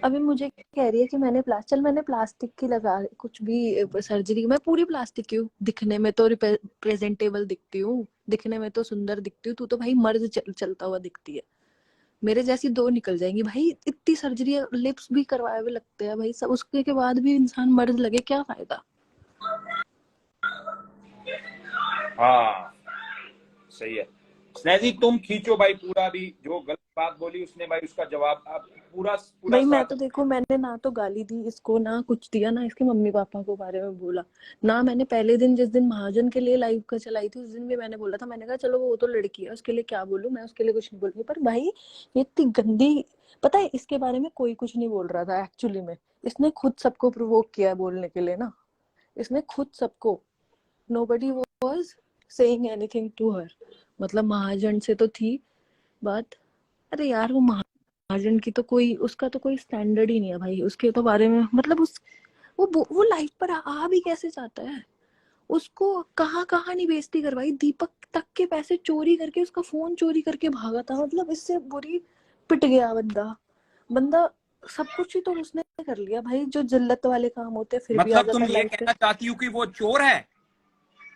अभी मुझे कह रही है कि मैंने प्लास्टिक की लगा, कुछ भी सर्जरी, मैं पूरी प्लास्टिक की हूँ, दिखने में तो प्रेजेंटेबल दिखती हूँ, दिखने में तो सुंदर दिखती हूँ, तू तो भाई मर्द चलता हुआ दिखती है। मेरे जैसी दो निकल जाएंगी भाई, इतनी सर्जरी, लिप्स भी करवाए हुए लगते हैं भाई सब, उसके के बाद भी इंसान मर्द लगे, क्या फायदा। हाँ सही है। स्नेजी तुम खींचो भाई पूरा, भी जो गलत बात बोली उसने भाई उसका जवाब आप पूरा पूरा भाई मैं साथ। तो देखो, मैंने ना तो गाली दी इसको, ना कुछ दिया, ना इसके मम्मी पापा को बारे में बोला, ना मैंने पहले दिन जिस दिन महाजन के लिए लाइव का चलाई थी उस दिन भी मैंने बोला था, मैंने कहा चलो वो तो लड़की है उसके लिए क्या बोलूं, मैं उसके लिए कुछ नहीं बोल रही, पर भाई ये इतनी गंदी, पता है इसके बारे में कोई कुछ नहीं बोल रहा था एक्चुअली में, इसने खुद सबको प्रोवोक किया है बोलने के लिए ना, इसने खुद सबको, nobody was saying anything to her, मतलब महाजन से तो थी बात, अरे यार वो महाजन की तो कोई, उसका तो कोई स्टैंडर्ड ही नहीं है भाई, उसके तो बारे में मतलब उस वो लाइफ पर आ भी कैसे चाहता है, उसको कहाँ कहाँ नहीं बेइज्जती करवाई, दीपक तक के पैसे चोरी करके, उसका फोन चोरी करके भागा था, मतलब इससे बुरी पिट गया बंदा, बंदा सब कुछ ही तो उसने कर लिया भाई, जो जिल्लत वाले काम होते हैं फिर भी आ मतलब जाता तुम है ये लाइफ पे। कहना चाहती हो कि वो चोर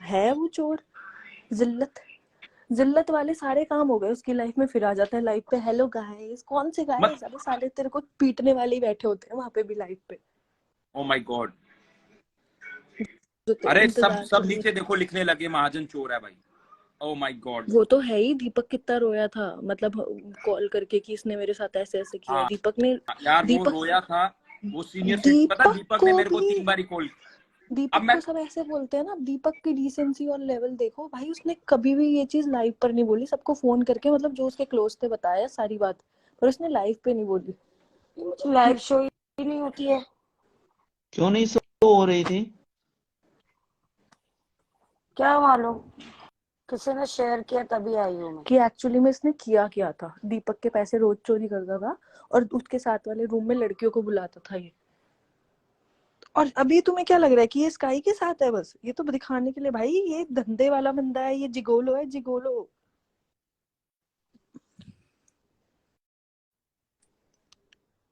है वो चोर, जिल्लत, जिल्लत वाले सारे काम हो गए उसकी लाइफ में, फिर आ जाता है लाइफ पे, हेलो गाइस, कौन से मत। गाइस, अबे साले तेरे को पीटने वाले ही बैठे होते हैं वहां पे भी लाइफ पे, ओ माय गॉड। जो तेरे अरे सब इंतजार सब कर रहे नीचे हैं। देखो लिखने लगे महाजन चोर है भाई। Oh my God. वो तो है ही, दीपक कितना रोया था, मतलब कॉल करके कि इसने मेरे साथ ऐसे ऐसे किया, हाँ दीपक ने, यार वो दीपक रोया था। वो सीनियर सिटीजन, पता दीपक दीपक ने को मेरे को भी, 3 बार कॉल। अब दीपक मैं को सब ऐसे बोलते हैं ना, दीपक की डिसेंसी और लेवल देखो भाई, उसने कभी भी ये चीज लाइव पर नहीं बोली, सबको फोन करके, मतलब जो उसके क्लोज थे बताया सारी बात, पर उसने लाइव पे नहीं बोली। मुझे लाइव शो ही नहीं होती है। क्यों नहीं शो हो रही थी? क्या मालूम, किसी ने शेयर किया तभी आई हूँ मैं। कि एक्चुअली में इसने किया क्या था, दीपक के पैसे रोज चोरी करता था और उसके साथ वाले रूम में लड़कियों को बुलाता था ये, और अभी तुम्हें क्या लग रहा है कि ये स्काई के साथ है, बस ये तो दिखाने के लिए, भाई ये धंधे वाला बंदा है, ये जिगोलो है, जिगोलो।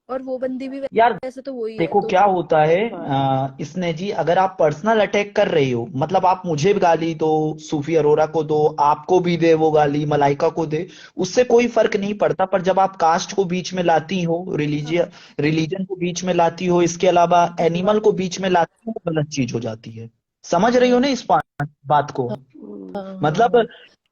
और वो बंदी भी यार वैसे तो वही है देखो तो। क्या होता है, हाँ इसने जी, अगर आप पर्सनल अटैक कर रही हो, मतलब आप मुझे भी गाली दो, सूफी अरोरा को दो, आपको भी दे वो गाली, मलाइका को दे, उससे कोई फर्क नहीं पड़ता, पर जब आप कास्ट को बीच में लाती हो, हाँ, रिलीजन को बीच में लाती हो, इसके अलावा सही एनिमल बात को है। बीच में लाती हो, वो गलत चीज हो जाती है। समझ रही हो हाँ ना इस बात को? हम्म, हाँ हाँ मतलब हाँ।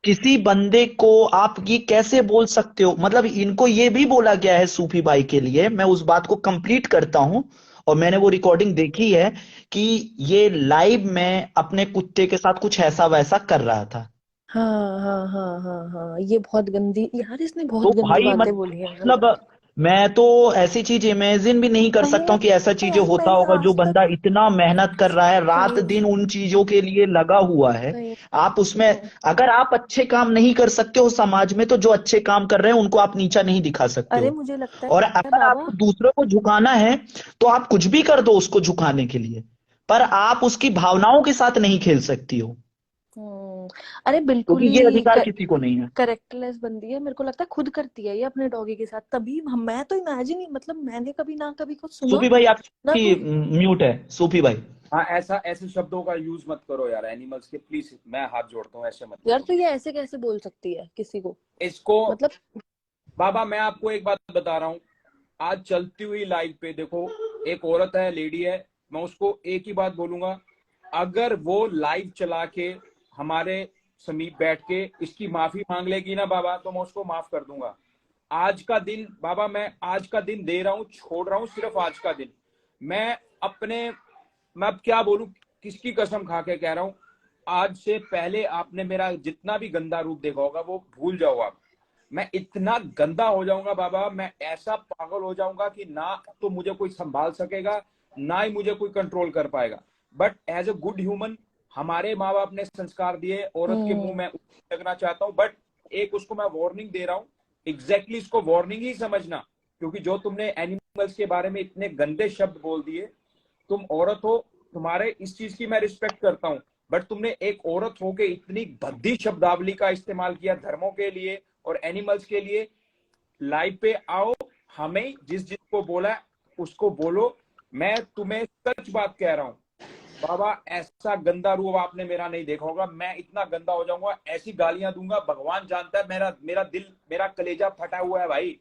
किसी बंदे को आप ये कैसे बोल सकते हो? मतलब इनको ये भी बोला गया है सूफी भाई के लिए, मैं उस बात को कंप्लीट करता हूं, और मैंने वो रिकॉर्डिंग देखी है कि ये लाइव में अपने कुत्ते के साथ कुछ ऐसा वैसा कर रहा था। हाँ हाँ हाँ हाँ हाँ, ये बहुत गंदी यार, इसने तो बहुत गंदी भाई बातें बोली हैं भाई। मतलब मैं तो ऐसी चीज इमेजिन भी नहीं कर सकता मैंने हूँ कि ऐसा चीजें होता मैंने होगा, जो आज तक, बंदा इतना मेहनत कर रहा है, रात सही दिन उन चीजों के लिए लगा हुआ है। सही आप उसमें, अगर आप अच्छे काम नहीं कर सकते हो समाज में, तो जो अच्छे काम कर रहे हैं उनको आप नीचा नहीं दिखा सकते अरे हो। मुझे लगता और है अगर बाबा, आपको दूसरों को झुकाना है, तो आप कुछ भी कर दो उसको झुकाने के लिए, पर आप उसकी भावनाओं के साथ नहीं खेल सकती हो, अरे बिल्कुल क्योंकि ये ही अधिकार किसी को नहीं है। करेक्टलेस बंदी है, मेरे को लगता है खुद करती है ये अपने डॉगी के साथ, तभी मैं तो इमेजिन ही, मतलब मैंने कभी ना कभी कुछ सुना सूफी भाई ना आपकी कोई। म्यूट है, सूफी भाई। हाँ ऐसा ऐसे शब्दों का यूज मत करो यार एनिमल्स के, प्लीज मैं हाथ जोड़ता हूँ, ऐसे मत यार करो तो ये ऐसे कैसे बोल सकती है किसी को, इसको। मतलब। बाबा मैं आपको एक बात बता रहा हूँ, आज चलती हुई लाइव पे देखो, एक औरत है, लेडी है, मैं उसको एक ही बात बोलूंगा, अगर वो लाइव चला के हमारे समीप बैठ के इसकी माफी मांग लेगी ना बाबा, तो मैं उसको माफ कर दूंगा। आज का दिन बाबा, मैं आज का दिन दे रहा हूँ, छोड़ रहा हूँ, सिर्फ आज का दिन। मैं अपने, मैं अब क्या बोलूं, किसकी कसम खा के कह रहा हूं, आज से पहले आपने मेरा जितना भी गंदा रूप देखा होगा वो भूल जाओ आप। मैं इतना गंदा हो जाऊंगा बाबा, मैं ऐसा पागल हो जाऊंगा कि ना तो मुझे कोई संभाल सकेगा, ना ही मुझे कोई कंट्रोल कर पाएगा। But as a good human, हमारे माँ बाप ने संस्कार दिए, औरत के मुंह में लगना चाहता हूँ, बट एक उसको मैं वार्निंग दे रहा हूँ, एग्जैक्टली इसको वार्निंग ही समझना, क्योंकि जो तुमने एनिमल्स के बारे में इतने गंदे शब्द बोल दिए, तुम औरत हो, तुम्हारे इस चीज की मैं रिस्पेक्ट करता हूं, बट तुमने एक औरत होके इतनी भद्दी शब्दावली का इस्तेमाल किया धर्मों के लिए और एनिमल्स के लिए। लाइव पे आओ, हमें जिस जिस को बोला उसको बोलो, मैं तुम्हें सच बात कह रहा हूँ बाबा, ऐसा गंदा रूप आपने मेरा नहीं देखा होगा। मैं इतना गंदा हो जाऊंगा, ऐसी गालियां दूंगा, भगवान जानता है। मेरा मेरा दिल, मेरा कलेजा फटा हुआ है भाई।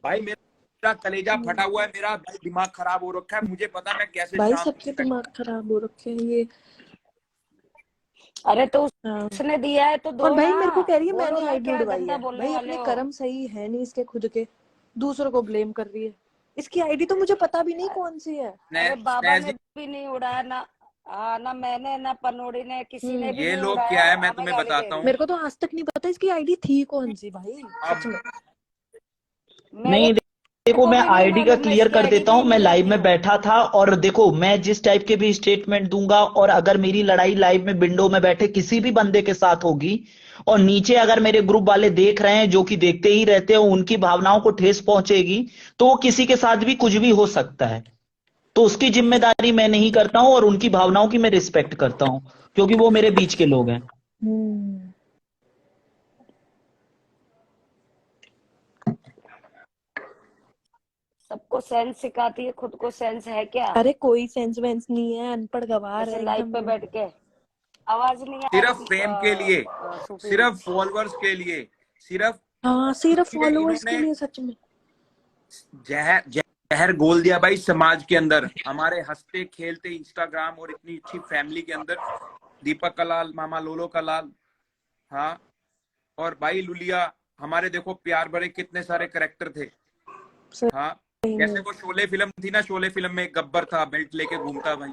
भाई मेरा कलेजा फटा हुआ है, मेरा भाई दिमाग खराब हो रखा है। मुझे पता है मैं कैसे भाई शांत सबके दिमाग खराब हो रखे हैं ये। अरे तो हाँ। उसने दिया है तो और दो भाई ना, मेरे को कह रही है बोलो मैंने ना आईडी क्या उड़वाई गंदा है। बोलने भाई वाले अपने हो। कर्म सही है नहीं इसके खुद के, दूसरों को ब्लेम कर रही है। इसकी आईडी तो मुझे पता भी नहीं कौन सी है। अरे बाबा ने स्नेह भी नहीं उड़ाया ना, ना मैंने ना पनोड़ी ने, किसी ने भी ये नहीं लोग उड़ाया, क्या है, मैं हमें तुम्हें गाली दे बताता रही हूँ। है। मेरे को तो आज तक नहीं पता इसकी आईडी थी कौन सी भाई, अब सच में। मेरे नहीं, देखो को मैं भी नहीं आईडी का मालूम, मैं क्लियर इसकी कर आईडी देता में ही हूँ। मैं नहीं लाइव रहती में हूँ। बैठा था और देखो मैं जिस टाइप के भी स्टेटमेंट दूंगा, और अगर मेरी लड़ाई लाइव में विंडो में बैठे किसी भी बंदे के साथ होगी, और नीचे अगर मेरे ग्रुप वाले देख रहे हैं जो कि देखते ही रहते हैं, उनकी भावनाओं को ठेस पहुंचेगी, तो वो किसी के साथ भी कुछ भी हो सकता है। तो उसकी जिम्मेदारी मैं नहीं करता हूं, और उनकी भावनाओं की मैं रिस्पेक्ट करता हूं, क्योंकि वो मेरे बीच के लोग हैं। हम्म। सबको सेंस सिखाती है, खुद को सेंस है क्या? अरे कोई सेंस वेंस नहीं है, अनपढ़ गवार जैसे है लाइव पे एकदम। बैठ के आवाज नहीं आ सिर्फ रही फेम के लिए, सूफी जी। सिर्फ फॉलोअर्स के लिए, सिर्फ हाँ सिर्फ इसलिए फॉलोअर्स के इन्होंने लिए, सच में। जहर जहर घोल दिया भाई समाज के अंदर। हमारे हंसते खेलते इंस्टाग्राम और इतनी अच्छी फैमिली के अंदर दीपक कलाल, मामा लोलो कलाल, हाँ, और भाई लुलिया, हमारे देखो प्यार भरे कितने सारे कैरेक्टर थे। हाँ, सही जैसे में। वो शोले फिल्म थी ना, शोले फिल्म में एक गब्बर था, बेल्ट लेके घूमता भाई।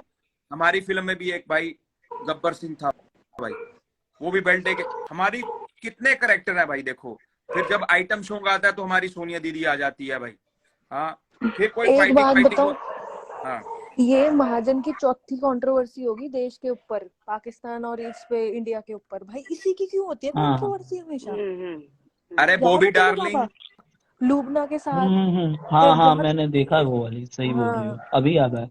हमारी फिल्म में भी एक भाई गब्बर सिंह था भाई, वो भी बेल्ट लेके। हमारी कितने कैरेक्टर है भाई देखो। फिर जब आइटम सॉन्ग आता है तो हमारी सोनिया दीदी आ जाती है भाई। हाँ, फिर कोई एक फाइटिंग बात फाइटिंग हो। बताओ, हाँ, ये महाजन की चौथी कंट्रोवर्सी होगी देश के ऊपर, पाकिस्तान और इस पे इंडिया के ऊपर। भाई इसी की क्यों होती है हाँ हाँ। कंट्रोवर्सी हमेशा? अरे याद बॉबी है तुम्हें डार्लिंग, बाबा, लूबना के साथ हाँ एक हाँ, बहुत। मैंने देखा वो वाली, सही बोल रही हो, हाँ अभी याद आया।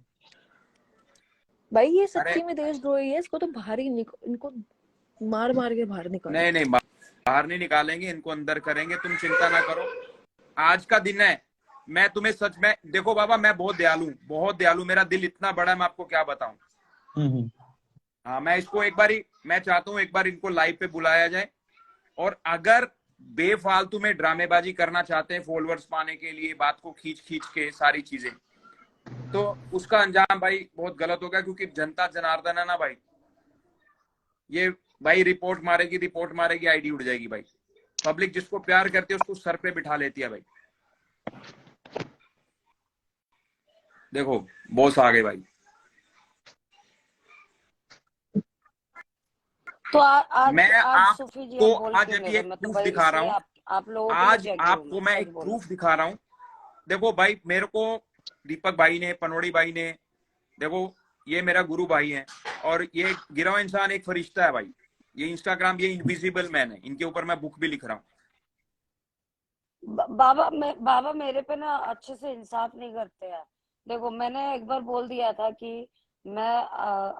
भाई ये अरे सच्ची में देशद्रोही है, इसको तो बाहर ही इनको मार मार के बाहर निकालो। नहीं नहीं, बाहर नहीं निकालेंगे, इनको अंदर करेंगे, तुम चिंता ना करो। आज का दिन है, मैं तुम्हें सच में, देखो बाबा मैं बहुत दयालु, बहुत दयालु, मेरा दिल इतना बड़ा है, मैं आपको क्या बताऊं। हम्म। हाँ, मैं इसको एक बारी, मैं चाहता हूँ एक बार इनको लाइव पे बुलाया जाए, और अगर बेफालतू में ड्रामेबाजी करना चाहते हैं फॉलोअर्स पाने के लिए, बात को खींच खींच के सारी चीजें, तो उसका अंजाम भाई बहुत गलत होगा। क्योंकि जनता जनार्दन है ना भाई, ये भाई रिपोर्ट मारेगी, आईडी उड़ जाएगी भाई। पब्लिक जिसको प्यार करती है उसको सर पे बिठा लेती है भाई। देखो बॉस आ गए भाई। तो आज मैं आज सूफी जी आपको आप बोल आज क्यों नहीं अभी रहे? एक मैं तो प्रूफ भाई दिखा रहा इसलिए हूँ। आप लोगों के लिए आज जगी हूँ, मैं आपको मैं सच एक बोलूं। प्रूफ दिखा रहा हूँ। देखो भाई, मेरे को दीपक भाई ने, पनोड़ी भाई ने, देखो ये मेरा गुरु भाई है, और ये गिरा हुआ इंसान एक फरिश्ता है भाई। ये इंस्टाग्राम, ये इनविजिबल मैन है, इनके ऊपर मैं बुक भी लिख रहा हूँ। बाबा मेरे पे ना अच्छे से इंसाफ नहीं करते हैं। देखो मैंने एक बार बोल दिया था कि मैं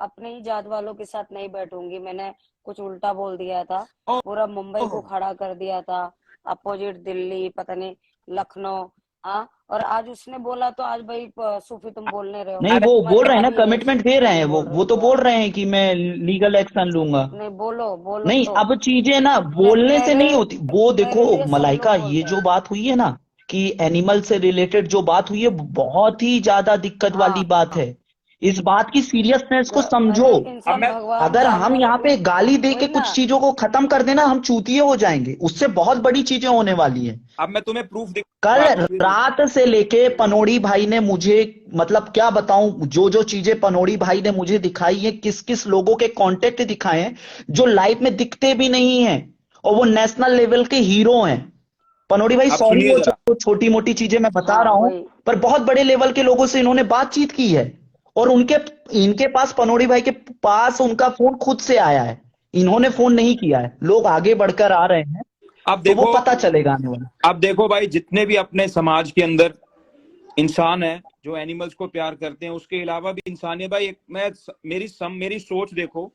अपने ही जात वालों के साथ नहीं बैठूंगी। मैंने कुछ उल्टा बोल दिया था, पूरा मुंबई को खड़ा कर दिया था, अपोजिट दिल्ली, पता नहीं लखनऊ। हाँ, और आज उसने बोला तो आज भाई सूफी तुम बोलने रहे हो, नहीं, अरे वो तुम्हारी बोल रहे हैं ना, भाभी है कमिटमेंट दे रहे जो हैं, बोल रही वो तो थी बोल आज। रहे हैं कि मैं लीगल एक्शन लूंगा। नहीं, बोलो बोलो नहीं, तो। अब चीजें ना बोलने से मेरे नहीं होती। वो देखो मेरे लिए सब मलाइका, लोग ये बोलते जो हैं। बात हुई है ना, कि एनिमल से रिलेटेड जो बात हुई है, बहुत ही ज्यादा दिक्कत वाली हाँ, बात है। इस बात की सीरियसनेस को समझो। अरे अब इंसान मैं भगवान अगर हम जानवर यहाँ पे गाली दे के वही ना। कुछ चीजों को खत्म कर देना, हम चूतिए हो जाएंगे, उससे बहुत बड़ी चीजें होने वाली है। अब मैं तुम्हें प्रूफ कल दिखा रहा हूँ। रात से लेके पनोड़ी भाई ने मुझे, मतलब क्या बताऊं, जो जो चीजें पनोड़ी भाई ने मुझे दिखाई है, किस किस लोगों के कांटेक्ट दिखाए हैं, जो लाइव में दिखते भी नहीं हैं, और वो नेशनल लेवल के हीरो हैं। पनोड़ी भाई अब सॉरी, सुनिए वो जरा, जो छोटी मोटी चीजें मैं बता हाँ रहा हूं, वही। पर बहुत बड़े लेवल के लोगों से इन्होंने बातचीत की है, और उनके इनके पास, पनोड़ी भाई के पास उनका फोन खुद से आया है। इन्होंने फोन नहीं किया है, लोग आगे बढ़कर आ रहे हैं, अब तो वो देखो, पता चलेगा आने वाला। अब देखो भाई, जितने भी अपने समाज के अंदर इंसान है जो एनिमल्स को प्यार करते हैं, उसके अलावा भी इंसान है भाई। मेरी सोच देखो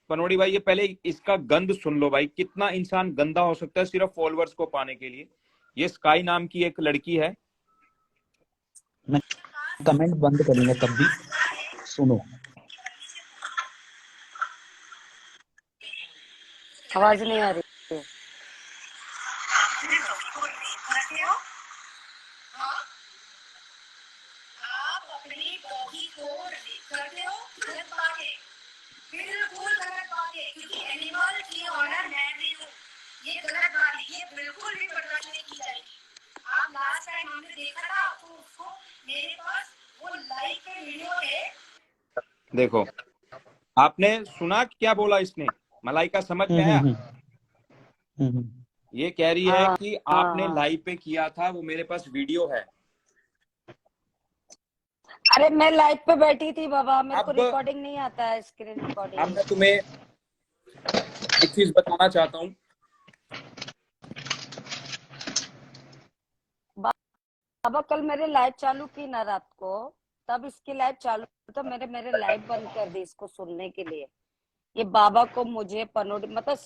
पनोड़ी भाई, ये पहले इसका गंद सुन लो भाई, कितना इंसान गंदा हो सकता है सिर्फ फॉलोअर्स को पाने के लिए। ये स्काई नाम की एक लड़की है, मैं कमेंट बंद करूंगा तब भी। सुनो। आवाज नहीं आ रही है। आप अपनी बॉडी को करते हो गलत बात है, बिल्कुल गलत बात है, क्योंकि एनिमल की ऑनर मैं भी हूँ। ये गलत बात है, ये बिल्कुल भी बर्दाश्त नहीं की जाएगी। आप लास्ट टाइम हमने देखा था आपको, उसको मेरे पास वो लाइव पे वीडियो है। देखो, आपने सुना क्या बोला इसने? मलाइका समझ में आया? ये कह रही है हाँ कि हाँ आपने हाँ। लाइव पे किया था, वो मेरे पास वीडियो है। अरे मैं लाइव पे बैठी थी बाबा, मेरे को अब रिकॉर्डिंग नहीं आता है, स्क्रीन अब रिकॉर्डिंग। मैं तुम्हें एक चीज बताना चाहता हूँ। बाबा कल मेरे लाइव चालू की ना रात को, तब इसकी लाइव चालू, तो मेरे मेरे लाइव बंद कर दी इसको सुनने के लिए। ये बाबा को मुझे पनोड़ी मतलब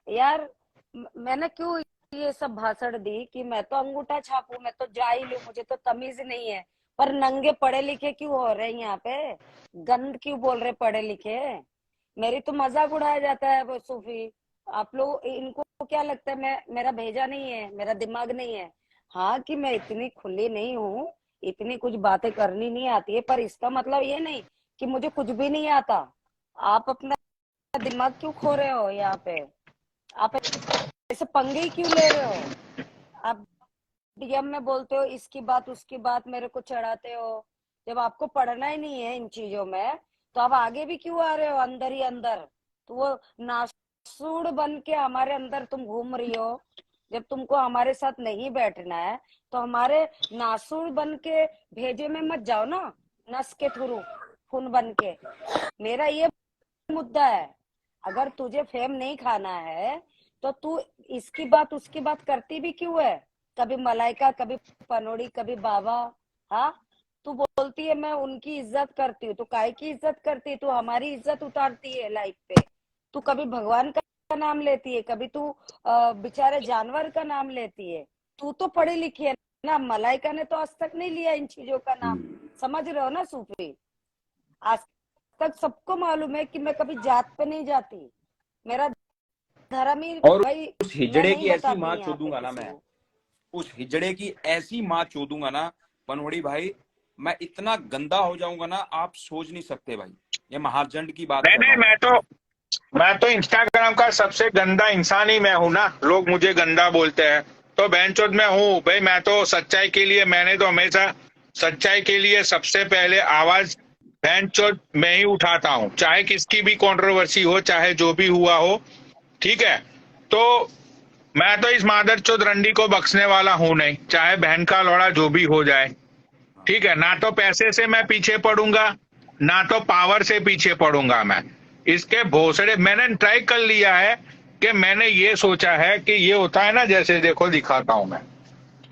यार, मैंने क्यों ये सब भाषण दी कि मैं तो अंगूठा छापू, मैं तो जाहिल हूँ, मुझे तो तमीज नहीं है। पर नंगे पढ़े लिखे क्यों हो रहे हैं यहाँ पे? गंद क्यों बोल रहे पढ़े लिखे? मेरी तो मजाक उड़ाया जाता है वो सूफी। आप लोग इनको क्या लगता है मैं, मेरा भेजा नहीं है, मेरा दिमाग नहीं है? हाँ कि मैं इतनी खुली नहीं हूँ, इतनी कुछ बातें करनी नहीं आती है, पर इसका मतलब ये नहीं कि मुझे कुछ भी नहीं आता। आप अपना दिमाग क्यों खो रहे हो यहाँ पे? आप ऐसे पंगे ही क्यों ले रहे हो? आप डीएम में बोलते हो इसकी बात उसकी बात, मेरे को चढ़ाते हो। जब आपको पढ़ना ही नहीं है इन चीजों में, तो आप आगे भी क्यों आ रहे हो अंदर ही अंदर? तो वो नासूड़ बन के हमारे अंदर तुम घूम रही हो। जब तुमको हमारे साथ नहीं बैठना है, तो हमारे नासूड़ बन के भेजे में मत जाओ ना, नस के थ्रू खून बन के। मेरा ये मुद्दा है। अगर तुझे फेम नहीं खाना है, तो तू इसकी बात उसकी बात करती भी क्यों है? कभी मलाइका, कभी पनोड़ी, कभी बाबा। हाँ, तू बोलती है मैं उनकी इज्जत करती हूँ, तो काहे की इज्जत करती है? तू हमारी इज्जत उतारती है लाइफ पे। तू कभी भगवान का नाम लेती है, कभी तू बेचारे जानवर का नाम लेती है। तू तो पढ़ी लिखी है ना, मलाइका ने तो आज तक नहीं लिया इन चीजों का नाम। समझ रहे हो ना सूफी? आज तक सबको मालूम है कि मैं कभी जात पे नहीं जाती। मेरा धर्म ही और भाई, उस मैं हिजड़े नहीं की ऐसी माँ बताती यहाँ पे चोदूंगा ना किसी मैं, को। उस हिजड़े की ऐसी माँ चोदूंगा ना पनोड़ी भाई, मैं इतना गंदा हो जाऊंगा ना, आप सोच नहीं सकते भाई। ये महाजंड की बात नहीं कर रहा नहीं, हूँ मैं तो इंस्टाग्राम का सबसे गंदा इंसान ही मैं हूं ना। लोग मुझे गंदा बोलते हैं तो बहनचोद मैं हूँ भाई। मैं तो सच्चाई के लिए, मैंने तो हमेशा सच्चाई के लिए सबसे पहले आवाज बहनचोद मैं ही उठाता हूँ, चाहे किसकी भी कंट्रोवर्सी हो, चाहे जो भी हुआ हो। ठीक है, तो मैं तो इस मादरचोद रंडी को बख्शने वाला हूं नहीं, चाहे बहन का लौड़ा जो भी हो जाए। ठीक है, ना तो पैसे से मैं पीछे पड़ूंगा, ना तो पावर से पीछे पड़ूंगा मैं। इसके भोसड़े मैंने ट्राई कर लिया है कि मैंने ये सोचा है कि ये होता है ना, जैसे देखो दिखाता हूं मैं,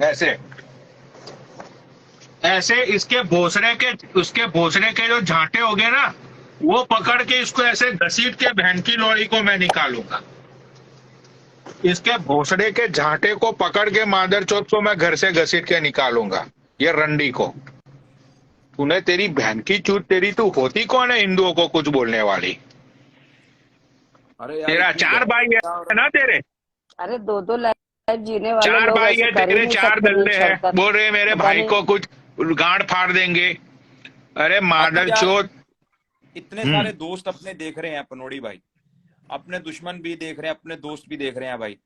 ऐसे ऐसे इसके भोसड़े के, उसके भोसड़े के जो झांटे हो गए ना, वो पकड़ के इसको ऐसे घसीट के बहन की लोड़ी को मैं निकालूंगा। इसके भोसड़े के झांटे को पकड़ के मादरचोद को मैं घर से घसीट के निकालूंगा, ये रंडी को। तूने, तेरी बहन की चूत तेरी, तू होती कौन है हिंदुओं को कुछ बोलने वाली? अरे यार, तेरा इतनी चार भाई है ना तेरे, अरे दो दो लाइफ जीने वाले चार लोग भाई ऐसे है कर ही तेरे, नहीं चार सकते दल्ले नीच हैं, हरकत। बोल रहे मेरे पता भाई नहीं। को कुछ गांड फाड़ देंगे। अरे अब यार मादरचोद। इतने सारे दोस्त अपने देख रहे हैं पनोड़ी भाई, अपने दुश्मन भी देख रहे हैं, अपने दोस्त भी देख रहे हैं भाई।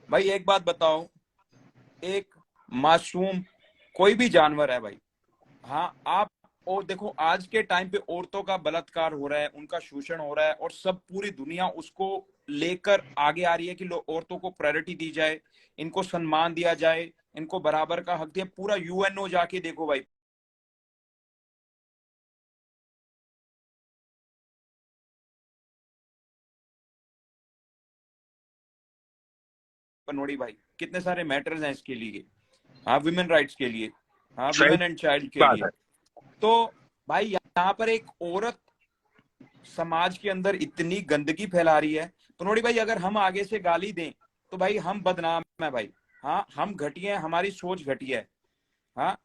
भाई एक बात बताओ, एक मासूम कोई भी जानवर है भाई। हाँ आप, और देखो आज के टाइम पे औरतों का बलात्कार हो रहा है, उनका शोषण हो रहा है, और सब पूरी दुनिया उसको लेकर आगे आ रही है कि औरतों को प्रायोरिटी दी जाए, इनको सम्मान दिया जाए, इनको बराबर का हक दिया। पूरा यूएनओ जाके देखो भाई, पनोड़ी भाई कितने सारे मैटर्स हैं इसके लिए। हाँ, विमेन राइट्स के लिए, हाँ सही विमेन एंड चाइल्ड के बात लिए। है। तो भाई यहाँ पर एक औरत समाज के अंदर इतनी गंदगी फैला रही है पनोड़ी भाई। अगर हम आगे से गाली दें तो भाई हम बदनाम है भाई। हाँ हम घटिया हैं, हमारी सोच घटिया है। हाँ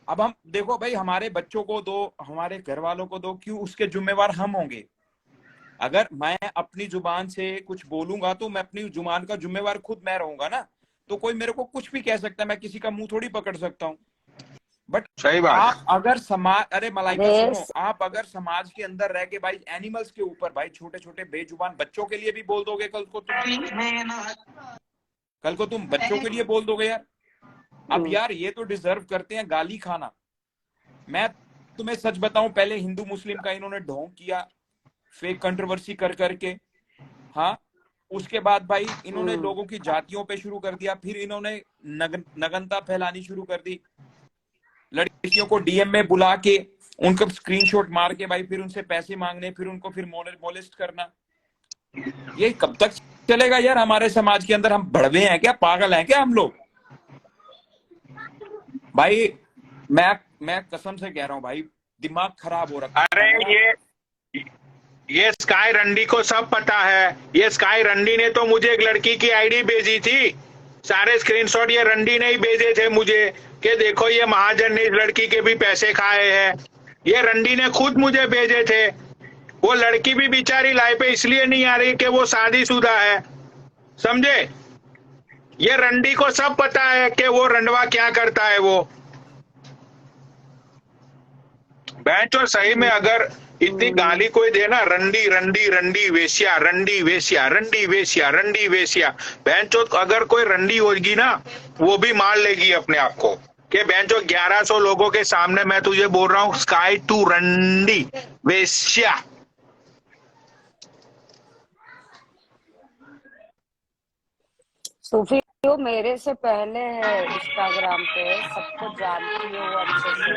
अब हम देखो भाई, हमारे बच्चों को दो, हमारे घर वालों को दो, क्यों उसके जिम्मेवार हम होंगे? अगर मैं अपनी जुबान से कुछ बोलूंगा तो मैं अपनी जुबान का जिम्मेवार खुद मैं रहूंगा ना। तो कोई मेरे को कुछ भी कह सकता है, मैं किसी का मुंह थोड़ी पकड़ सकता हूँ। बट सही बात है। आप अगर समाज, अरे मलाइका अरे सुनो, आप अगर समाज के अंदर रह के भाई एनिमल्स के ऊपर, भाई छोटे छोटे बेजुबान बच्चों के लिए भी बोल दोगे, कल को तुम बच्चों के लिए बोल दोगे यार। अब यार ये तो डिजर्व करते हैं गाली खाना। मैं तुम्हें सच बताऊं, पहले हिंदू मुस्लिम का इन्होंने ढोंग किया, फेक कंट्रोवर्सी कर करके, हाँ। उसके बाद भाई इन्होंने लोगों की जातियों पे शुरू कर दिया, फिर इन्होंने नग्नता फैलानी शुरू कर दी, लड़कियों को डीएम में बुला के उनको स्क्रीनशॉट मार के भाई फिर उनसे पैसे मांगने, फिर उनको फिर मोलेस्ट करना। ये कब तक चलेगा यार हमारे समाज के अंदर? हम भड़वे हैं क्या, पागल हैं क्या हम लोग? भाई मैं कसम से कह रहा हूँ भाई, दिमाग खराब हो रखा है। अरे ये स्काई रंडी को सब पता है। ये स्काई रंडी ने तो मुझे एक लड़की की आईडी भेजी थी, सारे स्क्रीनशॉट ये रंडी ने ही भेजे थे मुझे कि देखो ये महाजन ने इस लड़की के भी पैसे खाए हैं। ये रंडी ने खुद मुझे भेजे थे। वो लड़की भी बेचारी लाइव पे इसलिए नहीं आ रही कि वो शादीशुदा है, समझे? ये रंडी को सब पता है कि वो रंडवा क्या करता है। वो बेंच और सही में अगर इतनी गाली कोई देना, रंडी रंडी रंडी वेश्या, रंडी वेश्या, रंडी वेश्या, रंडी वेश्या, बेंचो अगर कोई रंडी होगी ना वो भी मान लेगी अपने आप को कि बेंचो 1100 लोगों के सामने मैं तुझे बोल रहा हूँ स्काई टू रंडी वेश्या। सूफी वो मेरे से पहले है इंस्टाग्राम पे, सबको जानती है वो अच्छे से,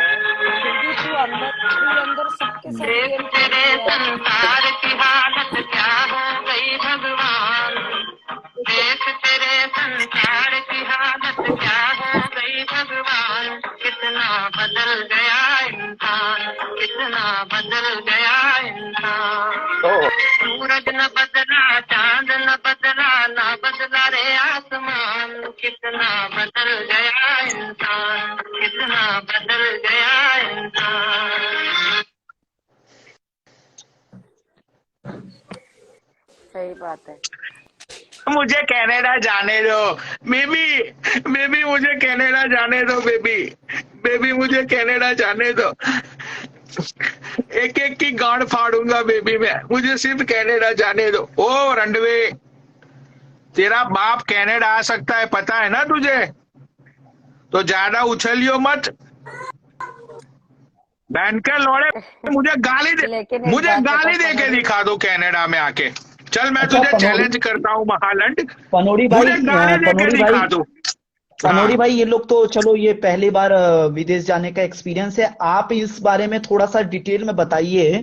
फिर भी तू अंदर सबके साथ गेम खेलती है। संसार की हालत क्या हो गई भगवान, देख तेरे संसार की हालत क्या हो गई भगवान, कितना बदल गया इंसान, कितना बदल गया इंसान। सूरज न बदला, चांद न बदला, ना बदला रे आसमान, कितना बदल गया इंसान, कितना बदल गया इंसान। सही बात है। मुझे कनाडा जाने दो बेबी, बेबी मुझे कनाडा जाने दो बेबी, बेबी मुझे कनाडा जाने दो। एक एक की गांड फाड़ूंगा बेबी मैं, मुझे सिर्फ कनाडा जाने दो। ओ रंडवे, तेरा बाप कनाडा आ सकता है पता है ना तुझे? तो ज्यादा उछलियो मत। बहन के लोड़े, मुझे गाली दे, मुझे गाली दे के दिखा दो कनाडा में आके। चल मैं अच्छा, तुझे चैलेंज करता हूँ महालंड, पनोड़ी भाई, मुझे गाली दे के दिखा दो। पनोड़ी भाई, ये लोग तो चलो ये पहली बार विदेश जाने का एक्सपीरियंस है। आप इस बारे में थोड़ा सा डिटेल में बताइए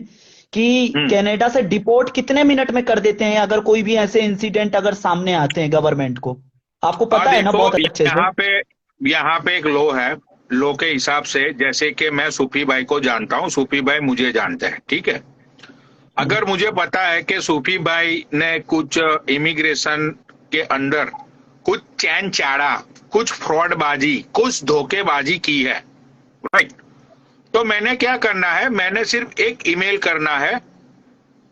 कि कनाडा से डिपोर्ट कितने मिनट में कर देते हैं अगर कोई भी ऐसे इंसिडेंट अगर सामने आते हैं गवर्नमेंट को? आपको पता है ना बहुत अच्छे से। यहाँ पे एक लॉ है, लॉ के हिसाब से जैसे कि मैं सूफी भाई को जानता हूँ, सूफी भाई मुझे जानते हैं, ठीक है? अगर मुझे पता है कि सूफी भाई ने कुछ इमिग्रेशन के अंदर कुछ चैन चाड़ा, कुछ फ्रॉडबाजी, कुछ धोखेबाजी की है, राइट? तो मैंने क्या करना है, मैंने सिर्फ एक ईमेल करना है,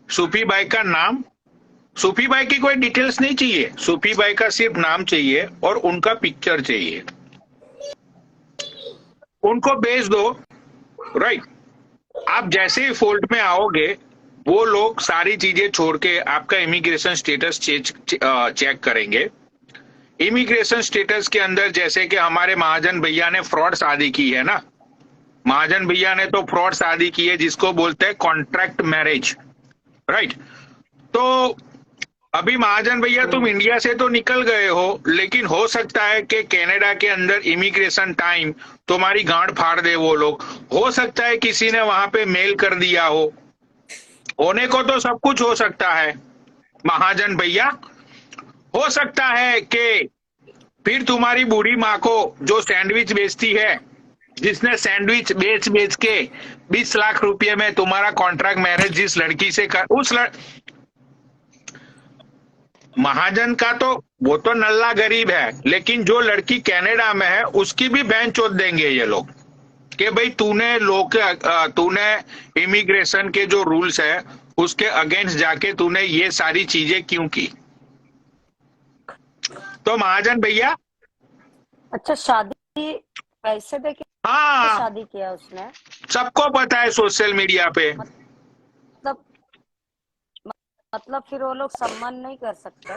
सूफी भाई का नाम, सूफी भाई की कोई डिटेल्स नहीं चाहिए, सूफी भाई का सिर्फ नाम चाहिए और उनका पिक्चर चाहिए, उनको भेज दो, राइट? आप जैसे ही फोल्ड में आओगे वो लोग सारी चीजें छोड़ के आपका इमिग्रेशन स्टेटस चेक करेंगे। इमिग्रेशन स्टेटस के अंदर जैसे कि हमारे महाजन भैया ने फ्रॉड शादी की है ना, महाजन भैया ने तो फ्रॉड शादी की है जिसको बोलते हैं कॉन्ट्रैक्ट मैरिज, राइट? तो अभी महाजन भैया तुम इंडिया से तो निकल गए हो, लेकिन हो सकता है कि कनाडा के अंदर इमिग्रेशन टाइम तुम्हारी गांड फाड़ दे वो लोग। हो सकता है किसी ने वहां पे मेल कर दिया हो, होने को तो सब कुछ हो सकता है महाजन भैया। हो सकता है कि फिर तुम्हारी बूढ़ी माँ को जो सैंडविच बेचती है, जिसने सैंडविच बेच बेच के 20 लाख रुपए में तुम्हारा कॉन्ट्रैक्ट मैरिज जिस लड़की से कर, महाजन का तो वो तो नल्ला गरीब है, लेकिन जो लड़की कनाडा में है उसकी भी बहन चोद देंगे ये लोग, कि भाई तूने इमिग्रेशन के जो रूल्स है उसके अगेंस्ट जाके तूने ये सारी चीजें क्यों की। तो महाजन भैया, अच्छा, शादी पैसे दे के हाँ, शादी किया उसने? सबको पता है सोशल मीडिया पे। मतलब मतलब फिर वो लोग सम्मान नहीं कर सकते?